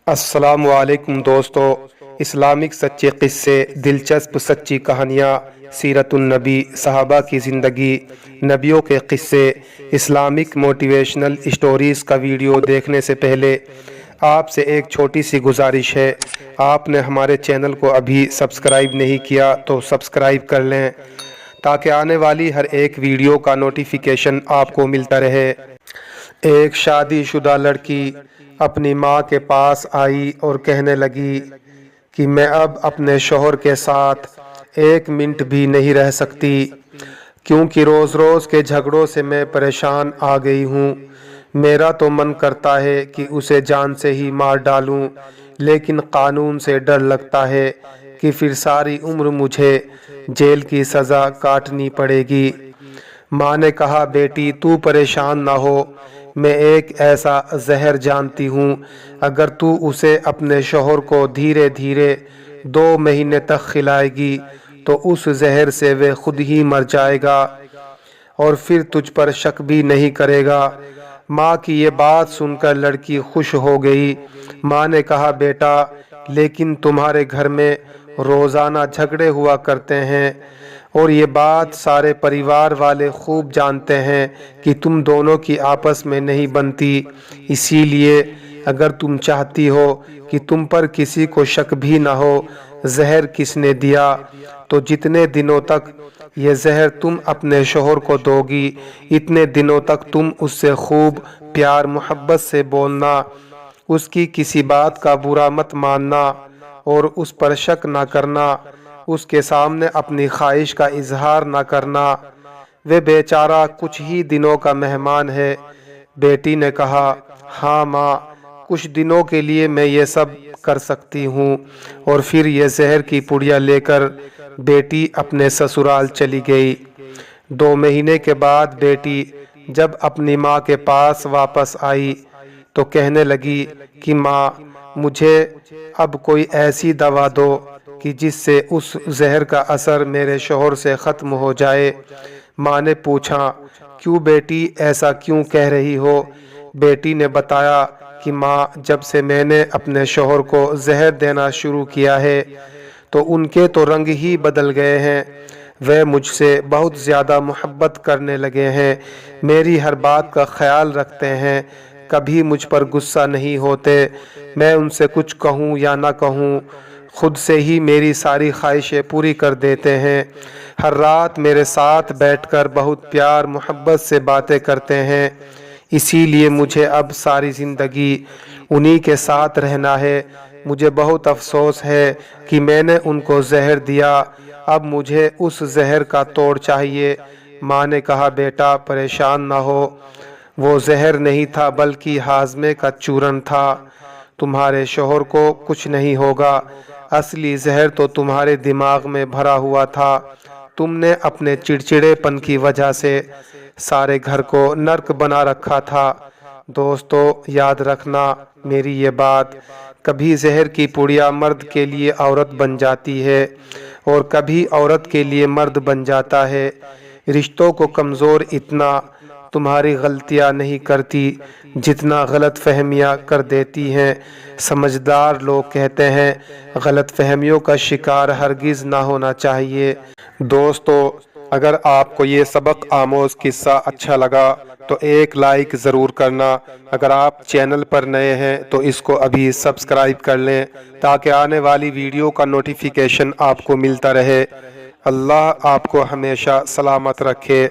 السلام علیکم دوستو، اسلامک سچے قصے، دلچسپ سچی کہانیاں، سیرت النبی، صحابہ کی زندگی، نبیوں کے قصے، اسلامک موٹیویشنل اسٹوریز کا ویڈیو دیکھنے سے پہلے آپ سے ایک چھوٹی سی گزارش ہے۔ آپ نے ہمارے چینل کو ابھی سبسکرائب نہیں کیا تو سبسکرائب کر لیں تاکہ آنے والی ہر ایک ویڈیو کا نوٹیفیکیشن آپ کو ملتا رہے۔ ایک شادی شدہ لڑکی اپنی ماں کے پاس آئی اور کہنے لگی کہ میں اب اپنے شوہر کے ساتھ ایک منٹ بھی نہیں رہ سکتی، کیونکہ روز روز کے جھگڑوں سے میں پریشان آ گئی ہوں۔ میرا تو من کرتا ہے کہ اسے جان سے ہی مار ڈالوں، لیکن قانون سے ڈر لگتا ہے کہ پھر ساری عمر مجھے جیل کی سزا کاٹنی پڑے گی۔ ماں نے کہا، بیٹی تو پریشان نہ ہو، میں ایک ایسا زہر جانتی ہوں، اگر تو اسے اپنے شوہر کو دھیرے دھیرے 2 مہینے تک کھلائے گی تو اس زہر سے وہ خود ہی مر جائے گا اور پھر تجھ پر شک بھی نہیں کرے گا۔ ماں کی یہ بات سن کر لڑکی خوش ہو گئی۔ ماں نے کہا، بیٹا لیکن تمہارے گھر میں روزانہ جھگڑے ہوا کرتے ہیں اور یہ بات سارے پریوار والے خوب جانتے ہیں کہ تم دونوں کی آپس میں نہیں بنتی، اسی لیے اگر تم چاہتی ہو کہ تم پر کسی کو شک بھی نہ ہو زہر کس نے دیا، تو جتنے دنوں تک یہ زہر تم اپنے شوہر کو دو گی، اتنے دنوں تک تم اس سے خوب پیار محبت سے بولنا، اس کی کسی بات کا برا مت ماننا اور اس پر شک نہ کرنا، اس کے سامنے اپنی خواہش کا اظہار نہ کرنا، وہ بیچارہ کچھ ہی دنوں کا مہمان ہے۔ بیٹی نے کہا، ہاں ماں، کچھ دنوں کے لیے میں یہ سب کر سکتی ہوں، اور پھر یہ زہر کی پڑیا لے کر بیٹی اپنے سسرال چلی گئی۔ 2 مہینے کے بعد بیٹی جب اپنی ماں کے پاس واپس آئی تو کہنے لگی کہ ماں، مجھے اب کوئی ایسی دوا دو کہ جس سے اس زہر کا اثر میرے شوہر سے ختم ہو جائے۔ ماں نے پوچھا، کیوں بیٹی ایسا کیوں کہہ رہی ہو؟ بیٹی نے بتایا کہ ماں، جب سے میں نے اپنے شوہر کو زہر دینا شروع کیا ہے تو ان کے تو رنگ ہی بدل گئے ہیں، وہ مجھ سے بہت زیادہ محبت کرنے لگے ہیں، میری ہر بات کا خیال رکھتے ہیں، کبھی مجھ پر غصہ نہیں ہوتے، میں ان سے کچھ کہوں یا نہ کہوں خود سے ہی میری ساری خواہشیں پوری کر دیتے ہیں، ہر رات میرے ساتھ بیٹھ کر بہت پیار محبت سے باتیں کرتے ہیں، اسی لیے مجھے اب ساری زندگی انہی کے ساتھ رہنا ہے۔ مجھے بہت افسوس ہے کہ میں نے ان کو زہر دیا، اب مجھے اس زہر کا توڑ چاہیے۔ ماں نے کہا، بیٹا پریشان نہ ہو، وہ زہر نہیں تھا بلکہ ہاضمے کا چورن تھا، تمہارے شوہر کو کچھ نہیں ہوگا، اصلی زہر تو تمہارے دماغ میں بھرا ہوا تھا، تم نے اپنے چڑچڑے پن کی وجہ سے سارے گھر کو نرک بنا رکھا تھا۔ دوستو یاد رکھنا میری یہ بات، کبھی زہر کی پڑیا مرد کے لیے عورت بن جاتی ہے اور کبھی عورت کے لیے مرد بن جاتا ہے۔ رشتوں کو کمزور اتنا تمہاری غلطیاں نہیں کرتی جتنا غلط فہمیاں کر دیتی ہیں۔ سمجھدار لوگ کہتے ہیں، غلط فہمیوں کا شکار ہرگز نہ ہونا چاہیے۔ دوستو اگر آپ کو یہ سبق آموز قصہ اچھا لگا تو ایک لائک ضرور کرنا، اگر آپ چینل پر نئے ہیں تو اس کو ابھی سبسکرائب کر لیں تاکہ آنے والی ویڈیو کا نوٹیفیکیشن آپ کو ملتا رہے۔ اللہ آپ کو ہمیشہ سلامت رکھے۔